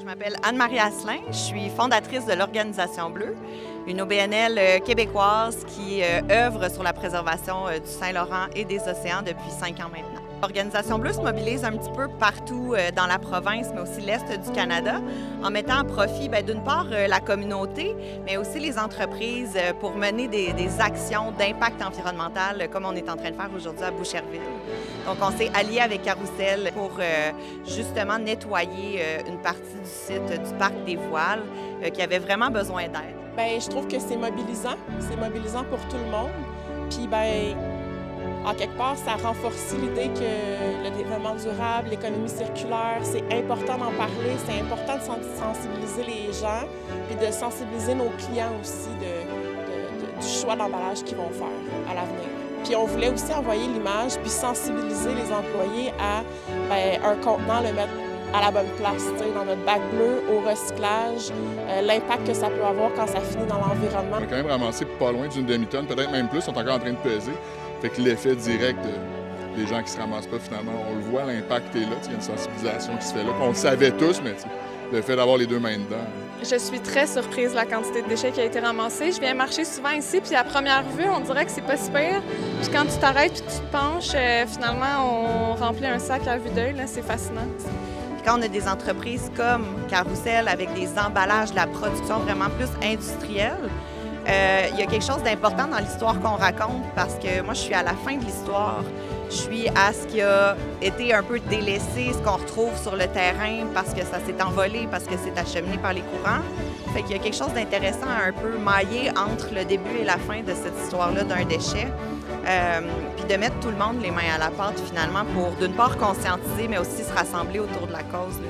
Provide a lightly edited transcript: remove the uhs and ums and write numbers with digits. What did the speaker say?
m'appelle Anne-Marie Asselin, je suis fondatrice de l'Organisation Bleue, une OBNL québécoise qui œuvre sur la préservation du Saint-Laurent et des océans depuis 5 ans maintenant. L'Organisation Bleue se mobilise un petit peu partout dans la province, mais aussi l'Est du Canada, en mettant à profit d'une part la communauté, mais aussi les entreprises pour mener des actions d'impact environnemental comme on est en train de faire aujourd'hui à Boucherville. Donc on s'est allié avec Carrousel pour justement nettoyer une partie du site du Parc des Voiles qui avait vraiment besoin d'aide. Bien, je trouve que c'est mobilisant pour tout le monde. Puis en quelque part, ça renforce l'idée que le développement durable, l'économie circulaire, c'est important d'en parler, c'est important de sensibiliser les gens, puis de sensibiliser nos clients aussi du choix d'emballage qu'ils vont faire à l'avenir. Puis on voulait aussi envoyer l'image, puis sensibiliser les employés à un contenant, le mettre à la bonne place, dans notre bac bleu, au recyclage, l'impact que ça peut avoir quand ça finit dans l'environnement. On a quand même ramassé pas loin d'une demi-tonne, peut-être même plus, on est encore en train de peser. Fait que l'effet direct des gens qui se ramassent pas, finalement, on le voit, l'impact est là, il y a une sensibilisation qui se fait là. On le savait tous, mais le fait d'avoir les deux mains dedans. Je suis très surprise de la quantité de déchets qui a été ramassée. Je viens marcher souvent ici, puis à première vue, on dirait que c'est pas si pire. Puis quand tu t'arrêtes puis tu te penches, finalement, on remplit un sac à vue d'œil, c'est fascinant. Quand on a des entreprises comme Carrousel avec des emballages, de la production vraiment plus industrielle, il y a quelque chose d'important dans l'histoire qu'on raconte parce que moi, je suis à la fin de l'histoire. Je suis à ce qui a été un peu délaissé, ce qu'on retrouve sur le terrain parce que ça s'est envolé, parce que c'est acheminé par les courants. Fait qu'il y a quelque chose d'intéressant à un peu mailler entre le début et la fin de cette histoire-là d'un déchet. Puis de mettre tout le monde les mains à la pâte finalement pour d'une part conscientiser, mais aussi se rassembler autour de la cause. Là.